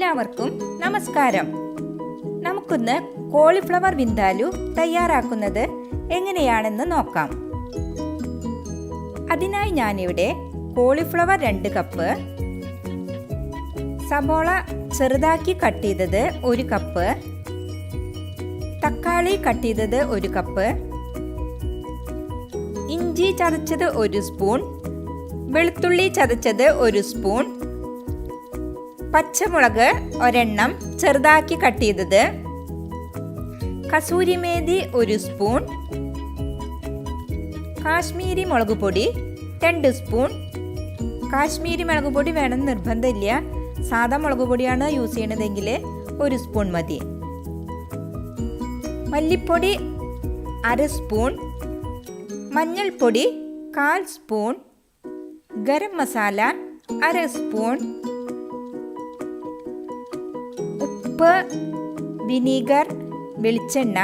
എല്ലാവർക്കും നമസ്കാരം. നമുക്കൊന്ന് കോളിഫ്ലവർ വിന്താലു തയ്യാറാക്കുന്നത് എങ്ങനെയാണെന്ന് നോക്കാം. അതിനായി ഞാനിവിടെ കോളിഫ്ലവർ 2 കപ്പ്, സബോള ചെറുതാക്കി കട്ട് ചെയ്തത് 1 കപ്പ്, തക്കാളി കട്ട് ചെയ്തത് 1 കപ്പ്, ഇഞ്ചി ചതച്ചത് 1 സ്പൂൺ, വെളുത്തുള്ളി ചതച്ചത് 1 സ്പൂൺ, പച്ചമുളക് ഒരെണ്ണം ചെറുതാക്കി കട്ട് ചെയ്തത്, കസൂരി മേഥി 1 സ്പൂൺ, കാശ്മീരി മുളക് പൊടി 2 സ്പൂൺ. കാശ്മീരി മുളക് പൊടി വേണമെന്ന് നിർബന്ധമില്ല, സാധാ മുളക് പൊടിയാണ് യൂസ് ചെയ്യണതെങ്കിൽ 1 സ്പൂൺ മതി. മല്ലിപ്പൊടി 1/2 സ്പൂൺ, മഞ്ഞൾപ്പൊടി 1/4 സ്പൂൺ, ഗരം മസാല 1/2 സ്പൂൺ, ഉപ്പ്, വിനീഗർ, വെളിച്ചെണ്ണ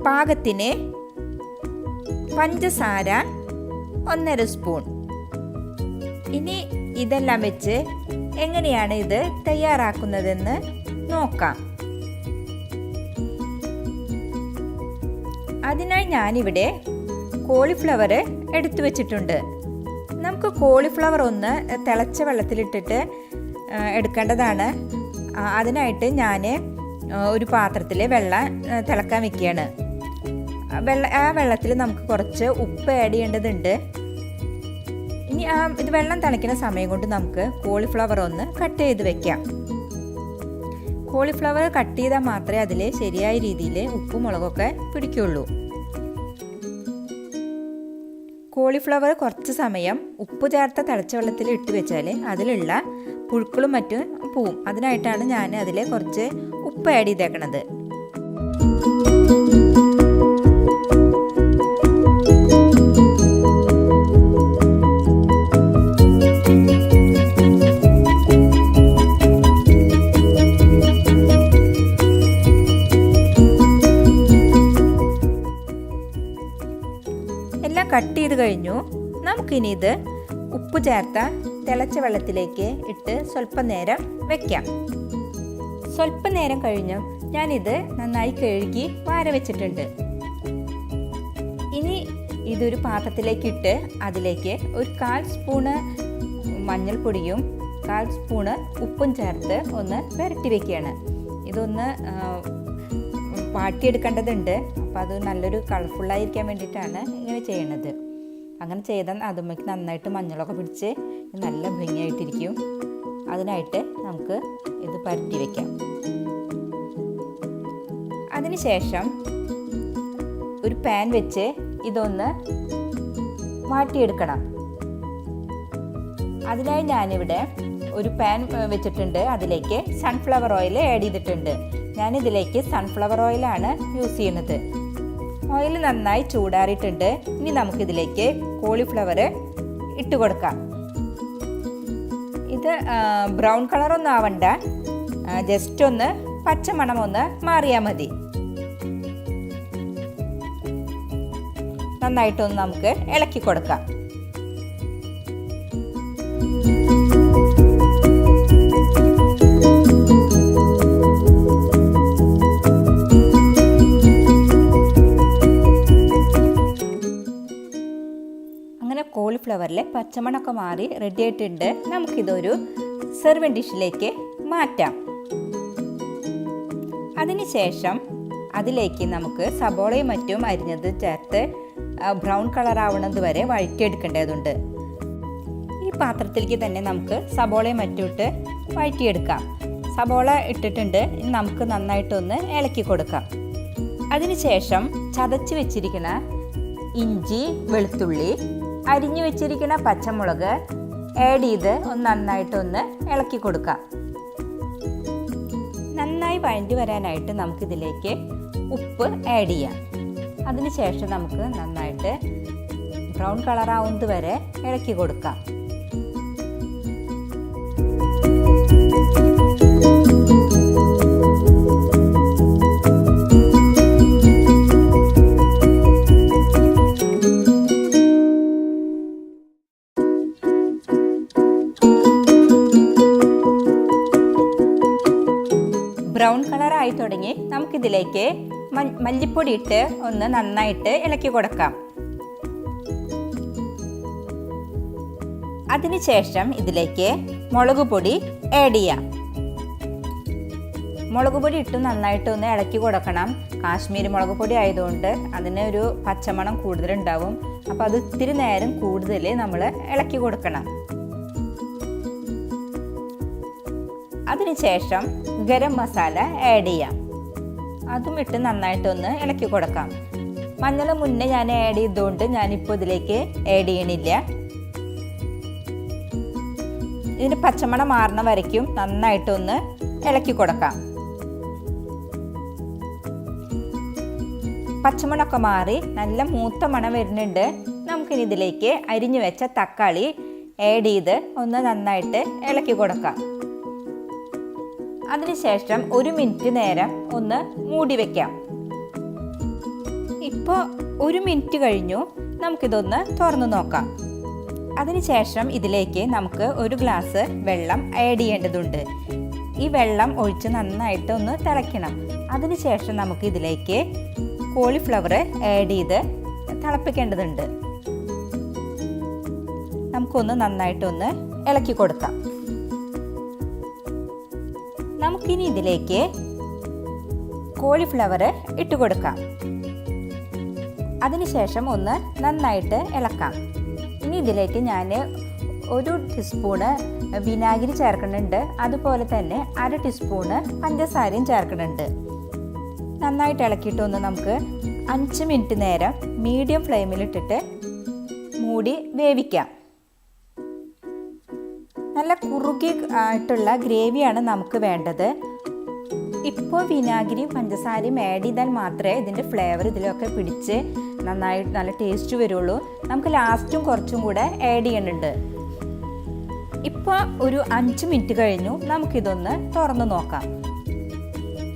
പാകത്തിന്, പഞ്ചസാര 1/2 സ്പൂൺ. ഇനി ഇതെല്ലാം വെച്ച് എങ്ങനെയാണ് ഇത് തയ്യാറാക്കുന്നതെന്ന് നോക്കാം. അതിനായി ഞാനിവിടെ കോളിഫ്ലവർ എടുത്തു വെച്ചിട്ടുണ്ട്. നമുക്ക് കോളിഫ്ലവർ ഒന്ന് തിളച്ച വെള്ളത്തിലിട്ടിട്ട് എടുക്കേണ്ടതാണ്. അതിനായിട്ട് ഞാൻ ഒരു പാത്രത്തിൽ വെള്ളം തിളക്കാൻ വെക്കുകയാണ്. ആ വെള്ളത്തിൽ നമുക്ക് കുറച്ച് ഉപ്പ് ആഡ് ചെയ്യേണ്ടതുണ്ട്. ഇനി ഇത് വെള്ളം തിളയ്ക്കുന്ന സമയം കൊണ്ട് നമുക്ക് കോളിഫ്ലവർ ഒന്ന് കട്ട് ചെയ്ത് വെക്കാം. കോളിഫ്ലവർ കട്ട് ചെയ്താൽ മാത്രമേ അതിൽ ശരിയായ രീതിയിൽ ഉപ്പും മുളകൊക്കെ പിടിക്കുള്ളൂ. കോളിഫ്ലവർ കുറച്ച് സമയം ഉപ്പ് ചേർത്ത തിളച്ച വെള്ളത്തിൽ ഇട്ട് വെച്ചാൽ അതിലുള്ള പുഴുക്കളും മറ്റും പോവും. അതിനായിട്ടാണ് ഞാൻ അതിൽ കുറച്ച് ഉപ്പ് ആഡ് ചെയ്തേക്കണത്. എല്ലാം കട്ട് ചെയ്ത് കഴിഞ്ഞു. നമുക്കിനി ഇത് ഉപ്പ് ചേർത്ത തിളച്ച വെള്ളത്തിലേക്ക് ഇട്ട് സ്വല്പം നേരം വെക്കാം. സ്വല്പം നേരം കഴിഞ്ഞു ഞാനിത് നന്നായി കഴുകി വാര വെച്ചിട്ടുണ്ട്. ഇനി ഇതൊരു പാത്രത്തിലേക്ക് ഇട്ട് അതിലേക്ക് ഒരു 1/4 സ്പൂണ് മഞ്ഞൾപ്പൊടിയും 1/4 സ്പൂണ് ഉപ്പും ചേർത്ത് ഒന്ന് പുരട്ടി വെക്കുകയാണ്. ഇതൊന്ന് വാട്ടിയെടുക്കേണ്ടതുണ്ട്. അപ്പോൾ അത് നല്ലൊരു കളർഫുള്ളായിരിക്കാൻ വേണ്ടിയിട്ടാണ് ഇങ്ങനെ ചെയ്യണത്. അങ്ങനെ ചെയ്താൽ അതുമ്മക്ക് നന്നായിട്ട് മഞ്ഞളൊക്കെ പിടിച്ച് നല്ല ഭംഗിയായിട്ടിരിക്കും. അതിനായിട്ട് നമുക്ക് ഇത് പരട്ടി വയ്ക്കാം. അതിനുശേഷം ഒരു പാൻ വെച്ച് ഇതൊന്ന് വാട്ടിയെടുക്കണം. അതിനായി ഞാനിവിടെ ഒരു പാൻ വെച്ചിട്ടുണ്ട്. അതിലേക്ക് സൺഫ്ലവർ ഓയിൽ ആഡ് ചെയ്തിട്ടുണ്ട്. ഞാനിതിലേക്ക് സൺഫ്ലവർ ഓയിലാണ് യൂസ് ചെയ്യുന്നത്. ഓയിൽ നന്നായി ചൂടാറിയിട്ടുണ്ട്. ഇനി നമുക്കിതിലേക്ക് കോളിഫ്ലവർ ഇട്ട് കൊടുക്കാം. ഇത് ബ്രൗൺ കളറൊന്നും ആവണ്ട, ജസ്റ്റ് ഒന്ന് പച്ചമണം ഒന്ന് മാറിയാൽ മതി. നന്നായിട്ടൊന്ന് നമുക്ക് ഇളക്കി കൊടുക്കാം. കോളിഫ്ലവറിലെ പച്ചമണമൊക്കെ മാറി റെഡി ആയിട്ടുണ്ട്. നമുക്കിതൊരു സെർവിങ് ഡിഷിലേക്ക് മാറ്റാം. അതിനുശേഷം അതിലേക്ക് നമുക്ക് സബോളയും മറ്റും അരിഞ്ഞത് ചേർത്ത് ബ്രൗൺ കളർ ആവുന്നത് വരെ വഴറ്റിയെടുക്കേണ്ടതുണ്ട്. ഈ പാത്രത്തിലേക്ക് തന്നെ നമുക്ക് സബോളയും മറ്റും ഇട്ട് വഴറ്റിയെടുക്കാം. സബോള ഇട്ടിട്ടുണ്ട്. ഇനി നമുക്ക് നന്നായിട്ടൊന്ന് ഇളക്കി കൊടുക്കാം. അതിനുശേഷം ചതച്ച് വെച്ചിരിക്കുന്ന ഇഞ്ചി, വെളുത്തുള്ളി, അരിഞ്ഞു വെച്ചിരിക്കുന്ന പച്ചമുളക് ആഡ് ചെയ്ത് നന്നായിട്ടൊന്ന് ഇളക്കി കൊടുക്കാം. നന്നായി വഴണ്ടി വരാനായിട്ട് നമുക്കിതിലേക്ക് ഉപ്പ് ആഡ് ചെയ്യാം. അതിനുശേഷം നമുക്ക് നന്നായിട്ട് ബ്രൗൺ കളറാവുന്നത് വരെ ഇളക്കി കൊടുക്കാം. ബ്രൗൺ കളറായി തുടങ്ങി. നമുക്കിതിലേക്ക് മല്ലിപ്പൊടി ഇട്ട് ഒന്ന് നന്നായിട്ട് ഇളക്കി കൊടുക്കാം. അതിനുശേഷം ഇതിലേക്ക് മുളക് പൊടി ആഡ് ചെയ്യാം. മുളക് പൊടി ഇട്ട് നന്നായിട്ട് ഒന്ന് ഇളക്കി കൊടുക്കണം. കാശ്മീരി മുളക് പൊടി ആയതുകൊണ്ട് അതിന് ഒരു പച്ചമണം കൂടുതലുണ്ടാവും. അപ്പോൾ അത് ഇത്തിരി നേരം കൂടുതൽ നമ്മൾ ഇളക്കി കൊടുക്കണം. അതിനുശേഷം ഗരം മസാല ആഡ് ചെയ്യാം. അതും ഇട്ട് നന്നായിട്ടൊന്ന് ഇളക്കി കൊടുക്കാം. മഞ്ഞൾ മുന്നേ ഞാൻ ആഡ് ചെയ്തുകൊണ്ട് ഞാനിപ്പോൾ ഇതിലേക്ക് ആഡ് ചെയ്യണില്ല. ഇതിന് പച്ചമണം മാറണ വരയ്ക്കും നന്നായിട്ടൊന്ന് ഇളക്കി കൊടുക്കാം. പച്ചമണമൊക്കെ മാറി നല്ല മൂത്ത മണം വരുന്നുണ്ട്. നമുക്കിനി ഇതിലേക്ക് അരിഞ്ഞു വെച്ച തക്കാളി ആഡ് ചെയ്ത് ഒന്ന് നന്നായിട്ട് ഇളക്കി കൊടുക്കാം. അതിനുശേഷം 1 മിനിറ്റ് നേരം ഒന്ന് മൂടി വയ്ക്കാം. ഇപ്പോൾ 1 മിനിറ്റ് കഴിഞ്ഞു. നമുക്കിതൊന്ന് തുറന്നു നോക്കാം. അതിനുശേഷം ഇതിലേക്ക് നമുക്ക് 1 ഗ്ലാസ് വെള്ളം ആഡ് ചെയ്യേണ്ടതുണ്ട്. ഈ വെള്ളം ഒഴിച്ച് നന്നായിട്ട് ഒന്ന് തിളയ്ക്കണം. അതിനുശേഷം നമുക്ക് ഇതിലേക്ക് കോളിഫ്ലവർ ആഡ് ചെയ്ത് തിളപ്പിക്കേണ്ടതുണ്ട്. നമുക്കൊന്ന് നന്നായിട്ടൊന്ന് ഇളക്കി കൊടുക്കാം. നമുക്കിനി ഇതിലേക്ക് കോളിഫ്ലവർ ഇട്ട് കൊടുക്കാം. അതിനുശേഷം ഒന്ന് നന്നായിട്ട് ഇളക്കാം. ഇനി ഇതിലേക്ക് ഞാൻ 1 ടീസ്പൂണ് വിനാഗിരി ചേർക്കുന്നുണ്ട്. അതുപോലെ തന്നെ 1/2 ടീസ്പൂണ് പഞ്ചസാരയും ചേർക്കുന്നുണ്ട്. നന്നായിട്ട് ഇളക്കിയിട്ടൊന്ന് നമുക്ക് 5 മിനിറ്റ് നേരം മീഡിയം ഫ്ലെയിമിലിട്ടിട്ട് മൂടി വേവിക്കാം. നല്ല കുറുകി ആയിട്ടുള്ള ഗ്രേവിയാണ് നമുക്ക് വേണ്ടത്. ഇപ്പോൾ വിനാഗിരിയും പഞ്ചസാരയും ആഡ് ചെയ്താൽ മാത്രമേ ഇതിൻ്റെ ഫ്ലേവർ ഇതിലൊക്കെ പിടിച്ച് നന്നായിട്ട് നല്ല ടേസ്റ്റ് വരുള്ളൂ. നമുക്ക് ലാസ്റ്റും കുറച്ചും കൂടെ ആഡ് ചെയ്യുന്നുണ്ട്. ഇപ്പോൾ ഒരു 5 മിനിറ്റ് കഴിഞ്ഞു. നമുക്കിതൊന്ന് തുറന്ന് നോക്കാം.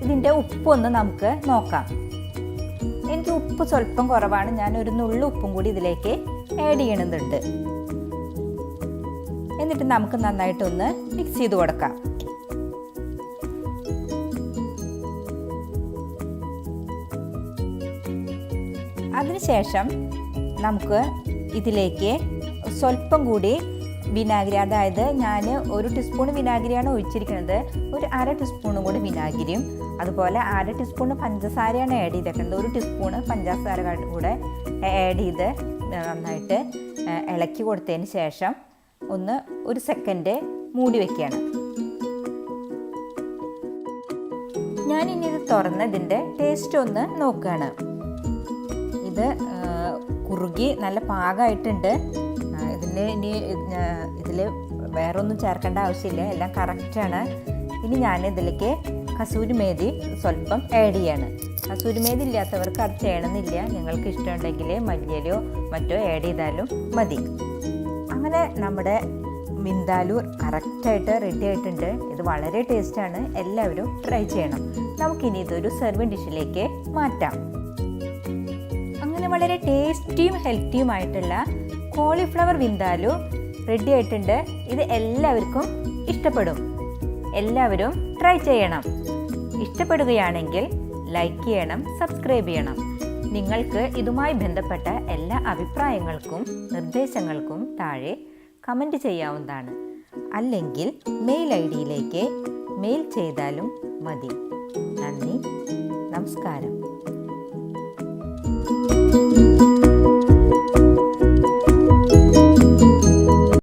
ഇതിൻ്റെ ഉപ്പൊന്ന് നമുക്ക് നോക്കാം. എനിക്ക് ഉപ്പ് സ്വല്പം കുറവാണ്. ഞാൻ ഒരു നുള്ളു ഉപ്പും കൂടി ഇതിലേക്ക് ആഡ് ചെയ്യണമെന്നുണ്ട്. എന്നിട്ട് നമുക്ക് നന്നായിട്ടൊന്ന് മിക്സ് ചെയ്ത് കൊടുക്കാം. അതിനുശേഷം നമുക്ക് ഇതിലേക്ക് സ്വല്പം കൂടി വിനാഗിരി, അതായത് ഞാൻ 1 ടീസ്പൂൺ വിനാഗിരിയാണ് ഒഴിച്ചിരിക്കുന്നത്. ഒരു 1/2 ടീസ്പൂണും കൂടി വിനാഗിരിയും അതുപോലെ 1/2 ടീസ്പൂൺ പഞ്ചസാരയാണ് ആഡ് ചെയ്തേക്കുന്നത്. 1 ടീസ്പൂൺ പഞ്ചസാര കൂടെ ആഡ് ചെയ്ത് നന്നായിട്ട് ഇളക്കി കൊടുത്തതിന് ശേഷം ഒന്ന് 1 സെക്കൻഡ് മൂടി വയ്ക്കുകയാണ്. ഞാനിനി ഇത് തുറന്ന് ഇതിൻ്റെ ടേസ്റ്റ് ഒന്ന് നോക്കുകയാണ്. ഇത് കുറുകി നല്ല പാകമായിട്ടുണ്ട്. ഇതിൽ വേറൊന്നും ചേർക്കേണ്ട ആവശ്യമില്ല, എല്ലാം കറക്റ്റാണ്. ഇനി ഞാൻ ഇതിലേക്ക് കസൂരി മേഥി സ്വല്പം ആഡ് ചെയ്യാണ്. കസൂരി മേഥി ഇല്ലാത്തവർക്ക് അത് ചെയ്യണമെന്നില്ല. നിങ്ങൾക്ക് ഇഷ്ടമുണ്ടെങ്കിൽ മല്ലിയിലയോ മറ്റോ ആഡ് ചെയ്താലും മതി. അങ്ങനെ നമ്മുടെ വിന്ദാലു കറക്റ്റായിട്ട് റെഡി ആയിട്ടുണ്ട്. ഇത് വളരെ ടേസ്റ്റാണ്. എല്ലാവരും ട്രൈ ചെയ്യണം. നമുക്കിനി ഇതൊരു സെർവിങ് ഡിഷിലേക്ക് മാറ്റാം. അങ്ങനെ വളരെ ടേസ്റ്റിയും ഹെൽത്തിയുമായിട്ടുള്ള കോളിഫ്ലവർ വിന്ദാലു റെഡി ആയിട്ടുണ്ട്. ഇത് എല്ലാവർക്കും ഇഷ്ടപ്പെടും. എല്ലാവരും ട്രൈ ചെയ്യണം. ഇഷ്ടപ്പെടുകയാണെങ്കിൽ ലൈക്ക് ചെയ്യണം, സബ്സ്ക്രൈബ് ചെയ്യണം. നിങ്ങൾക്ക് ഇതുമായി ബന്ധപ്പെട്ട എല്ലാ അഭിപ്രായങ്ങൾക്കും നിർദ്ദേശങ്ങൾക്കും താഴെ കമൻറ്റ് ചെയ്യാവുന്നതാണ്. അല്ലെങ്കിൽ മെയിൽ ID-യിലേക്ക് മെയിൽ ചെയ്താലും മതി. നന്ദി, നമസ്കാരം.